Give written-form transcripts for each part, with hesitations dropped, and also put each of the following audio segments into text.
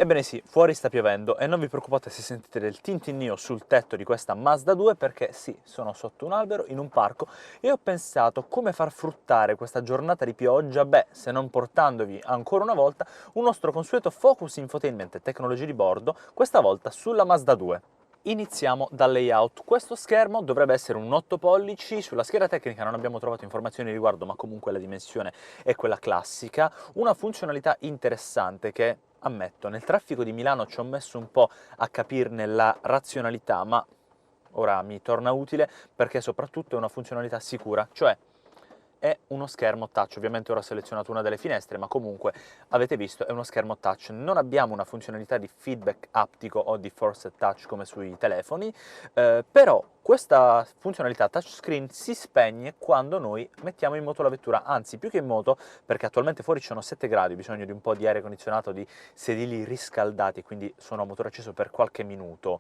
Ebbene sì, fuori sta piovendo e non vi preoccupate se sentite del tintinnio sul tetto di questa Mazda 2 perché sì, sono sotto un albero in un parco e ho pensato come far fruttare questa giornata di pioggia, beh, se non portandovi ancora una volta un nostro consueto focus infotainment e tecnologie di bordo, questa volta sulla Mazda 2. Iniziamo dal layout. Questo schermo dovrebbe essere un 8 pollici, sulla scheda tecnica non abbiamo trovato informazioni a riguardo, ma comunque la dimensione è quella classica. Una funzionalità interessante che, ammetto, nel traffico di Milano ci ho messo un po' a capirne la razionalità, ma ora mi torna utile perché soprattutto è una funzionalità sicura, cioè è uno schermo touch. Ovviamente ora ho selezionato una delle finestre, ma comunque avete visto è uno schermo touch. Non abbiamo una funzionalità di feedback aptico o di force touch come sui telefoni, però questa funzionalità touchscreen si spegne quando noi mettiamo in moto la vettura, anzi più che in moto, perché attualmente fuori ci sono 7 gradi, ho bisogno di un po' di aria condizionato, di sedili riscaldati, quindi sono a motore acceso per qualche minuto,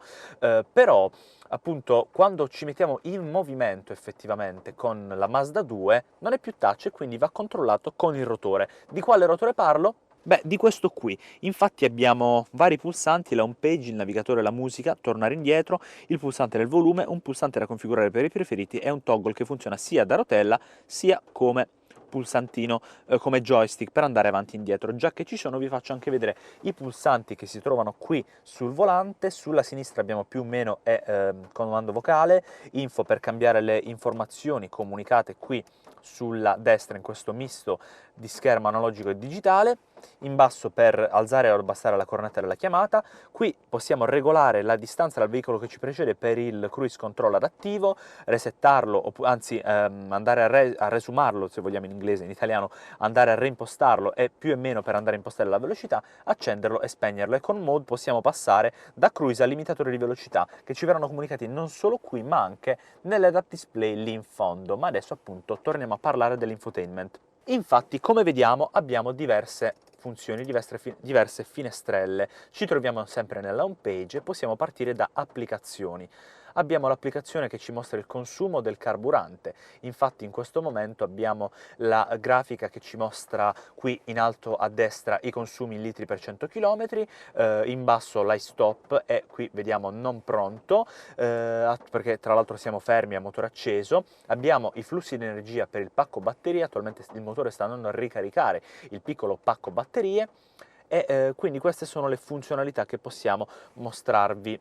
però appunto quando ci mettiamo in movimento effettivamente con la Mazda 2 non è più touch e quindi va controllato con il rotore. Di quale rotore parlo? Beh, di questo qui. Infatti abbiamo vari pulsanti, la home page, il navigatore, la musica, tornare indietro, il pulsante del volume, un pulsante da configurare per i preferiti e un toggle che funziona sia da rotella sia come pulsantino, come joystick per andare avanti e indietro. Già che ci sono vi faccio anche vedere i pulsanti che si trovano qui sul volante. Sulla sinistra abbiamo più o meno comando vocale, info per cambiare le informazioni comunicate qui sulla destra in questo misto di schermo analogico e digitale, in basso per alzare o abbassare la cornetta della chiamata. Qui possiamo regolare la distanza dal veicolo che ci precede per il cruise control adattivo, resettarlo, anzi andare a resumarlo, se vogliamo in inglese, in italiano andare a reimpostarlo e più e meno per andare a impostare la velocità, accenderlo e spegnerlo, e con mode possiamo passare da cruise a limitatore di velocità che ci verranno comunicati non solo qui ma anche nell'head-up display lì in fondo. Ma adesso appunto torniamo a parlare dell'infotainment. Infatti, come vediamo, abbiamo diverse funzioni, diverse finestrelle. Ci troviamo sempre nella home page e possiamo partire da applicazioni. Abbiamo l'applicazione che ci mostra il consumo del carburante. Infatti in questo momento abbiamo la grafica che ci mostra qui in alto a destra i consumi in litri per 100 km, in basso l'iStop e qui vediamo non pronto, perché tra l'altro siamo fermi a motore acceso. Abbiamo i flussi di energia per il pacco batterie, attualmente il motore sta andando a ricaricare il piccolo pacco batterie e quindi queste sono le funzionalità che possiamo mostrarvi.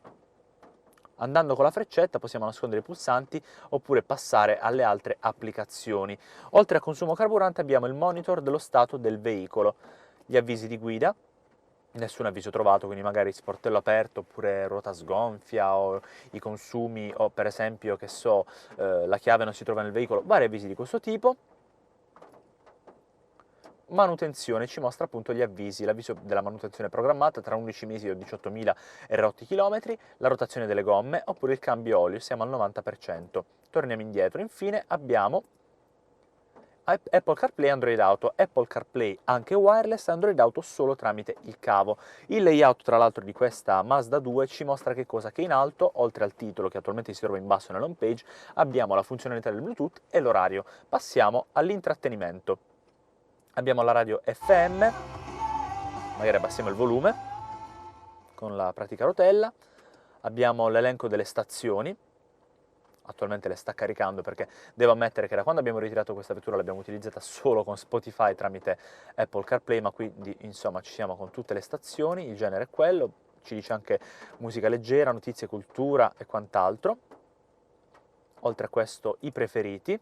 Andando con la freccetta possiamo nascondere i pulsanti oppure passare alle altre applicazioni. Oltre a consumo carburante abbiamo il monitor dello stato del veicolo, gli avvisi di guida, nessun avviso trovato, quindi magari sportello aperto oppure ruota sgonfia o i consumi o per esempio, che so, la chiave non si trova nel veicolo, vari avvisi di questo tipo. Manutenzione ci mostra appunto gli avvisi, l'avviso della manutenzione programmata tra 11 mesi e 18.000 rotti chilometri, la rotazione delle gomme oppure il cambio olio, siamo al 90%. Torniamo indietro, infine abbiamo Apple CarPlay e Android Auto, Apple CarPlay anche wireless, Android Auto solo tramite il cavo. Il layout tra l'altro di questa Mazda 2 ci mostra che cosa? Che in alto, oltre al titolo che attualmente si trova in basso nell'home page, abbiamo la funzionalità del Bluetooth e l'orario. Passiamo all'intrattenimento. Abbiamo la radio FM, magari abbassiamo il volume con la pratica rotella, abbiamo l'elenco delle stazioni, attualmente le sta caricando perché devo ammettere che da quando abbiamo ritirato questa vettura l'abbiamo utilizzata solo con Spotify tramite Apple CarPlay, ma quindi insomma ci siamo con tutte le stazioni, il genere è quello, ci dice anche musica leggera, notizie, cultura e quant'altro. Oltre a questo i preferiti,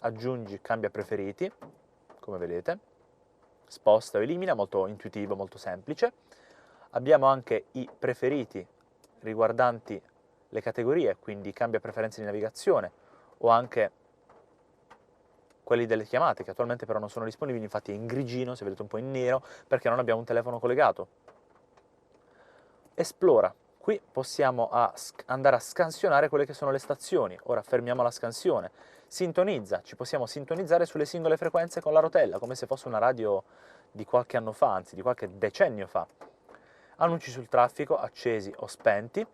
aggiungi, cambia preferiti, come vedete, sposta o elimina, molto intuitivo, molto semplice. Abbiamo anche i preferiti riguardanti le categorie, quindi cambia preferenze di navigazione, o anche quelli delle chiamate, che attualmente però non sono disponibili, infatti è in grigino, se vedete un po' in nero, perché non abbiamo un telefono collegato. Esplora. Qui possiamo andare a scansionare quelle che sono le stazioni. Ora fermiamo la scansione. Sintonizza, ci possiamo sintonizzare sulle singole frequenze con la rotella, come se fosse una radio di qualche anno fa, anzi di qualche decennio fa. Annunci sul traffico, accesi o spenti.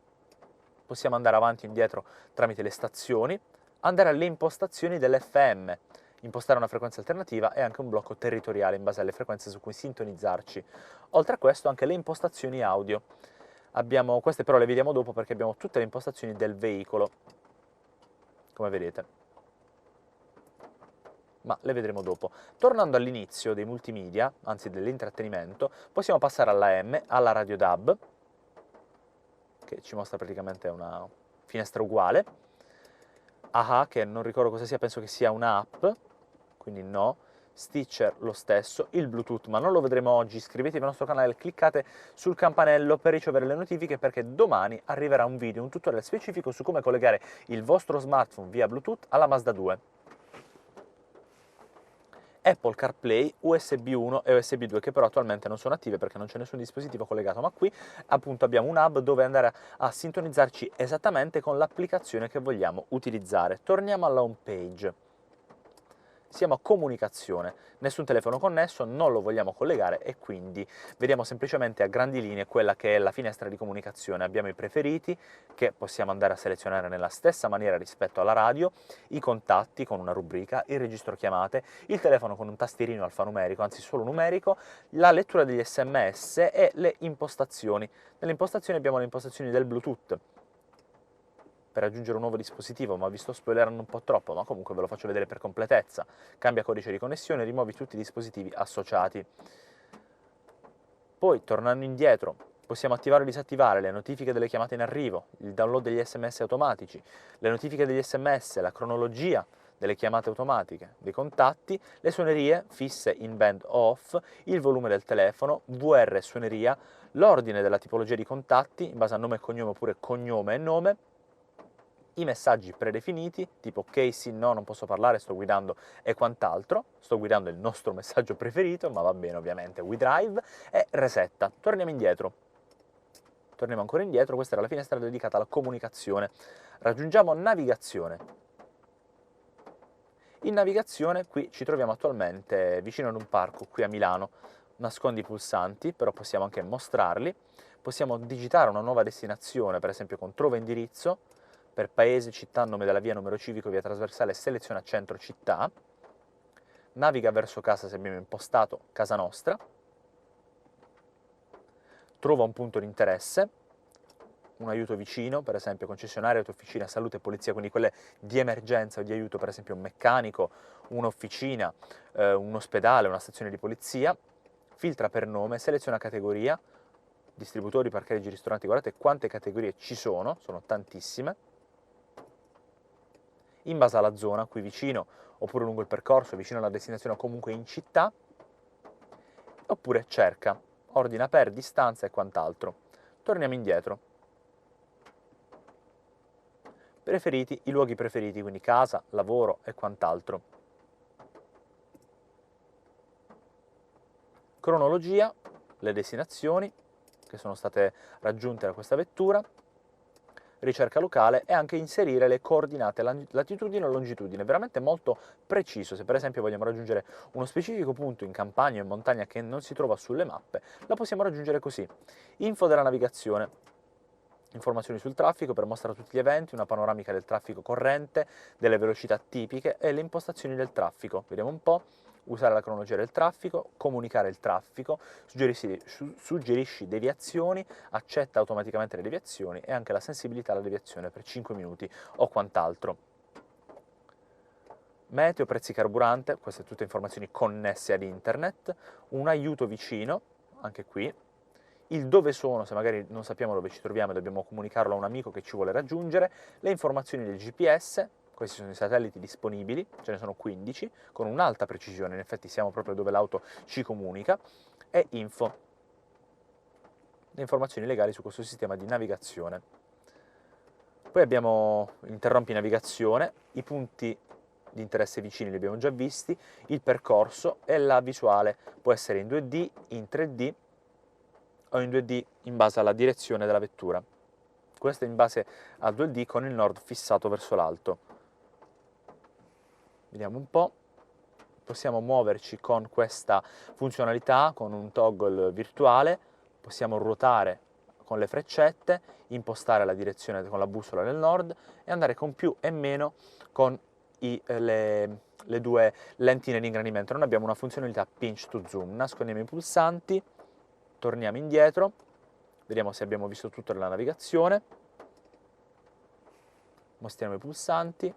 Possiamo andare avanti e indietro tramite le stazioni, andare alle impostazioni dell'FM. impostare una frequenza alternativa e anche un blocco territoriale in base alle frequenze su cui sintonizzarci. Oltre a questo anche le impostazioni audio. Queste però le vediamo dopo perché abbiamo tutte le impostazioni del veicolo, come vedete, ma le vedremo dopo. Tornando all'inizio dei multimedia, anzi dell'intrattenimento, possiamo passare alla M, alla radio DAB, che ci mostra praticamente una finestra uguale, AHA, che non ricordo cosa sia, penso che sia un'app, quindi no, Stitcher lo stesso, il Bluetooth, ma non lo vedremo oggi. Iscrivetevi al nostro canale, cliccate sul campanello per ricevere le notifiche, perché domani arriverà un video, un tutorial specifico su come collegare il vostro smartphone via Bluetooth alla Mazda 2. Apple CarPlay, USB 1 e USB 2, che però attualmente non sono attive perché non c'è nessun dispositivo collegato, ma qui appunto abbiamo un hub dove andare a sintonizzarci esattamente con l'applicazione che vogliamo utilizzare. Torniamo alla home page. Siamo a comunicazione, nessun telefono connesso, non lo vogliamo collegare e quindi vediamo semplicemente a grandi linee quella che è la finestra di comunicazione. Abbiamo i preferiti, che possiamo andare a selezionare nella stessa maniera rispetto alla radio, i contatti con una rubrica, il registro chiamate, il telefono con un tastierino alfanumerico, anzi solo numerico, la lettura degli SMS e le impostazioni. Nelle impostazioni abbiamo le impostazioni del Bluetooth, per aggiungere un nuovo dispositivo, ma vi sto spoilerando un po' troppo, ma comunque ve lo faccio vedere per completezza. Cambia codice di connessione, rimuovi tutti i dispositivi associati. Poi, tornando indietro, possiamo attivare o disattivare le notifiche delle chiamate in arrivo, il download degli SMS automatici, le notifiche degli SMS, la cronologia delle chiamate automatiche, dei contatti, le suonerie fisse in band off, il volume del telefono, VR suoneria, l'ordine della tipologia di contatti, in base a nome e cognome oppure cognome e nome, i messaggi predefiniti, tipo ok, sì, no, non posso parlare, sto guidando e quant'altro. Sto guidando il nostro messaggio preferito, ma va bene ovviamente, WeDrive, e resetta. Torniamo indietro. Torniamo ancora indietro, questa era la finestra dedicata alla comunicazione. Raggiungiamo navigazione. In navigazione qui ci troviamo attualmente vicino ad un parco qui a Milano. Nascondi i pulsanti, però possiamo anche mostrarli. Possiamo digitare una nuova destinazione, per esempio con trova indirizzo, per paese, città, nome della via, numero civico, via trasversale, seleziona centro città, naviga verso casa se abbiamo impostato casa nostra, trova un punto di interesse, un aiuto vicino, per esempio concessionaria, autofficina, salute, polizia, quindi quelle di emergenza o di aiuto, per esempio un meccanico, un'officina, un ospedale, una stazione di polizia, filtra per nome, seleziona categoria, distributori, parcheggi, ristoranti, guardate quante categorie ci sono tantissime, in base alla zona, qui vicino, oppure lungo il percorso, vicino alla destinazione o comunque in città, oppure cerca, ordina per distanza e quant'altro. Torniamo indietro. Preferiti, i luoghi preferiti, quindi casa, lavoro e quant'altro. Cronologia, le destinazioni che sono state raggiunte da questa vettura, ricerca locale e anche inserire le coordinate latitudine e longitudine, veramente molto preciso. Se per esempio vogliamo raggiungere uno specifico punto in campagna o in montagna che non si trova sulle mappe, la possiamo raggiungere così. Info della navigazione, informazioni sul traffico per mostrare tutti gli eventi, una panoramica del traffico corrente, delle velocità tipiche e le impostazioni del traffico. Vediamo un po'. Usare la cronologia del traffico, comunicare il traffico, suggerisci deviazioni, accetta automaticamente le deviazioni e anche la sensibilità alla deviazione per 5 minuti o quant'altro. Meteo, prezzi carburante, queste tutte informazioni connesse ad internet, un aiuto vicino, anche qui, il dove sono, se magari non sappiamo dove ci troviamo e dobbiamo comunicarlo a un amico che ci vuole raggiungere, le informazioni del GPS, questi sono i satelliti disponibili, ce ne sono 15, con un'alta precisione, in effetti siamo proprio dove l'auto ci comunica, e info, le informazioni legali su questo sistema di navigazione. Poi abbiamo interrompi navigazione, i punti di interesse vicini li abbiamo già visti, il percorso e la visuale può essere in 2D, in 3D o in 2D in base alla direzione della vettura. Questo è in base a 2D con il nord fissato verso l'alto. Vediamo un po', possiamo muoverci con questa funzionalità, con un toggle virtuale, possiamo ruotare con le freccette, impostare la direzione con la bussola nel nord e andare con più e meno con le le due lentine di ingrandimento, non abbiamo una funzionalità pinch to zoom. Nascondiamo i pulsanti, torniamo indietro, vediamo se abbiamo visto tutto nella navigazione, mostriamo i pulsanti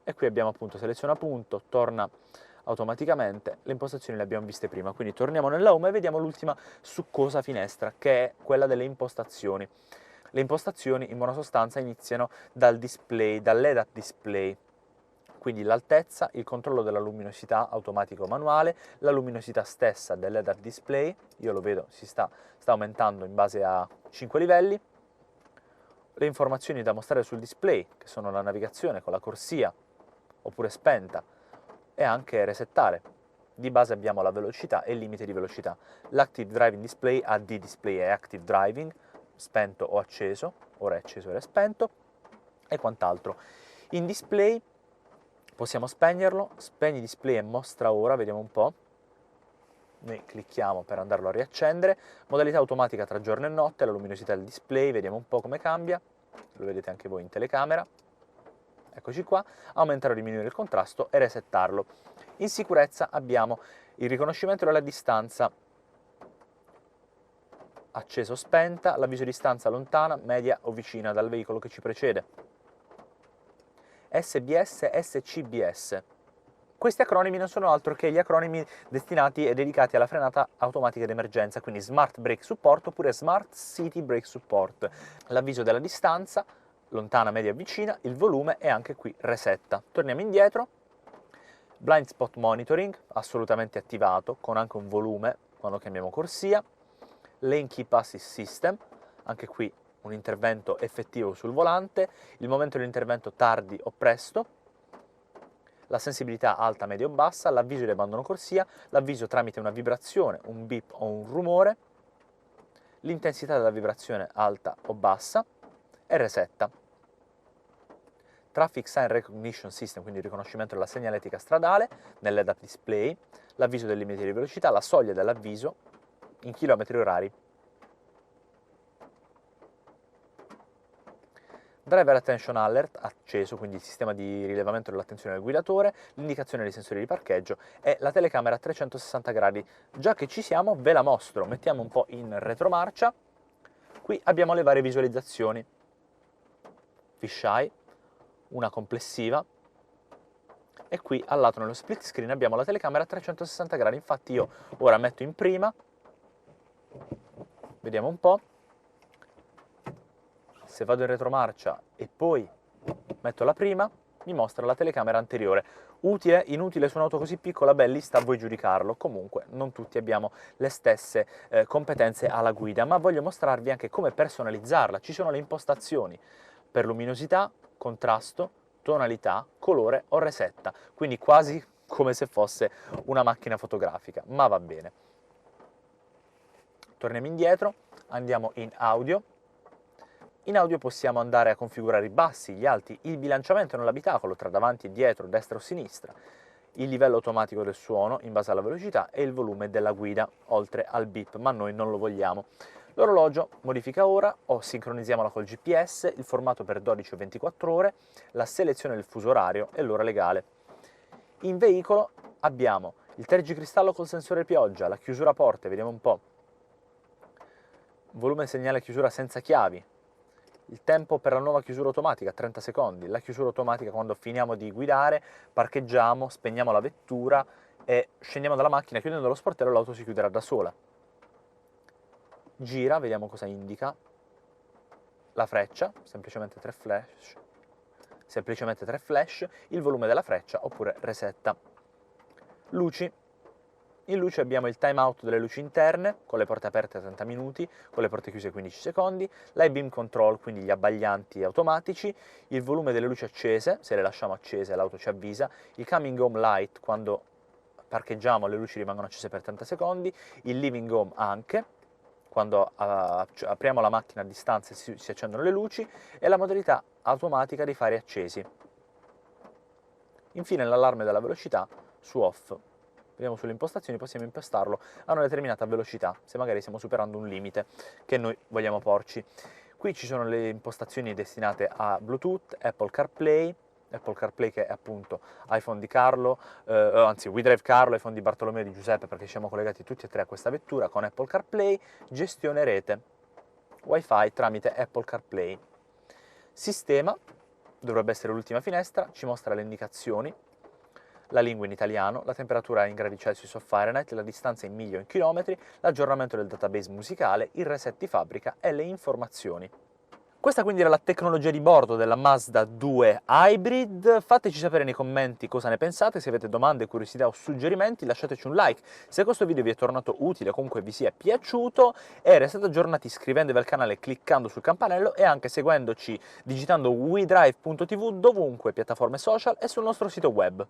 e qui abbiamo appunto seleziona punto, torna automaticamente, le impostazioni le abbiamo viste prima, quindi torniamo nella home e vediamo l'ultima succosa finestra che è quella delle impostazioni. Le impostazioni in buona sostanza iniziano dal display, dal LED display, quindi l'altezza, il controllo della luminosità automatico o manuale, la luminosità stessa del LED display, io lo vedo si sta aumentando in base a 5 livelli, le informazioni da mostrare sul display, che sono la navigazione con la corsia oppure spenta, e anche resettare. Di base abbiamo la velocità e il limite di velocità. L'Active Driving Display AD Display è Active Driving, spento o acceso, ora è acceso, ora è spento, e quant'altro. In display possiamo spegnerlo, spegni display e mostra ora, vediamo un po'. Noi clicchiamo per andarlo a riaccendere, modalità automatica tra giorno e notte, la luminosità del display, vediamo un po' come cambia, lo vedete anche voi in telecamera. Eccoci qua, aumentare o diminuire il contrasto e resettarlo. In sicurezza abbiamo il riconoscimento della distanza, acceso o spenta, l'avviso di distanza lontana, media o vicina dal veicolo che ci precede. SBS, SCBS. Questi acronimi non sono altro che gli acronimi destinati e dedicati alla frenata automatica d'emergenza, quindi Smart Brake Support oppure Smart City Brake Support. L'avviso della distanza, lontana, media, vicina, il volume e anche qui resetta. Torniamo indietro, Blind Spot Monitoring, assolutamente attivato, con anche un volume quando cambiamo corsia, Lane Keep Assist System, anche qui un intervento effettivo sul volante, il momento dell'intervento tardi o presto, la sensibilità alta, media o bassa, l'avviso di abbandono corsia, l'avviso tramite una vibrazione, un beep o un rumore, l'intensità della vibrazione alta o bassa e resetta. Traffic Sign Recognition System, quindi il riconoscimento della segnaletica stradale nell'head-up display, l'avviso del limite di velocità, la soglia dell'avviso in chilometri orari. Driver Attention Alert acceso, quindi il sistema di rilevamento dell'attenzione del guidatore, l'indicazione dei sensori di parcheggio e la telecamera a 360 gradi. Già che ci siamo, ve la mostro, mettiamo un po' in retromarcia. Qui abbiamo le varie visualizzazioni, fisheye, una complessiva, e qui al lato nello split screen abbiamo la telecamera a 360 gradi, infatti io ora metto in prima, vediamo un po', se vado in retromarcia e poi metto la prima, mi mostra la telecamera anteriore. Utile, inutile su un'auto così piccola, belli, sta a voi giudicarlo. Comunque non tutti abbiamo le stesse competenze alla guida, ma voglio mostrarvi anche come personalizzarla. Ci sono le impostazioni per luminosità, contrasto, tonalità, colore o resetta, quindi quasi come se fosse una macchina fotografica, ma va bene. Torniamo indietro, andiamo in audio. In audio possiamo andare a configurare i bassi, gli alti, il bilanciamento nell'abitacolo tra davanti e dietro, destra o sinistra, il livello automatico del suono in base alla velocità e il volume della guida, oltre al beep, ma noi non lo vogliamo. L'orologio modifica ora o sincronizziamola col GPS, il formato per 12 o 24 ore, la selezione del fuso orario e l'ora legale. In veicolo abbiamo il tergicristallo col sensore pioggia, la chiusura porte, vediamo un po', volume segnale chiusura senza chiavi, il tempo per la nuova chiusura automatica, 30 secondi, la chiusura automatica quando finiamo di guidare, parcheggiamo, spegniamo la vettura e scendiamo dalla macchina, chiudendo lo sportello l'auto si chiuderà da sola. Gira, vediamo cosa indica, la freccia, semplicemente tre flash, il volume della freccia oppure resetta. Luci. In luce abbiamo il timeout delle luci interne, con le porte aperte a 30 minuti, con le porte chiuse 15 secondi, l'high beam control, quindi gli abbaglianti automatici, il volume delle luci accese, se le lasciamo accese l'auto ci avvisa, il coming home light, quando parcheggiamo le luci rimangono accese per 30 secondi, il living home anche, quando apriamo la macchina a distanza si accendono le luci, e la modalità automatica dei fari accesi. Infine l'allarme della velocità su off. Vediamo sulle impostazioni, possiamo impostarlo a una determinata velocità, se magari stiamo superando un limite che noi vogliamo porci. Qui ci sono le impostazioni destinate a Bluetooth, Apple CarPlay, Apple CarPlay che è appunto iPhone di Carlo, anzi WeDrive Carlo, iPhone di Bartolomeo e di Giuseppe, perché siamo collegati tutti e tre a questa vettura con Apple CarPlay, gestione rete, Wi-Fi tramite Apple CarPlay. Sistema, dovrebbe essere l'ultima finestra, ci mostra le indicazioni, la lingua in italiano, la temperatura in gradi Celsius o Fahrenheit, la distanza in miglia o in chilometri, l'aggiornamento del database musicale, il reset di fabbrica e le informazioni. Questa quindi era la tecnologia di bordo della Mazda 2 Hybrid. Fateci sapere nei commenti cosa ne pensate, se avete domande, curiosità o suggerimenti lasciateci un like se questo video vi è tornato utile o comunque vi sia piaciuto, e restate aggiornati iscrivendovi al canale cliccando sul campanello e anche seguendoci digitando wedrive.tv dovunque, piattaforme social e sul nostro sito web.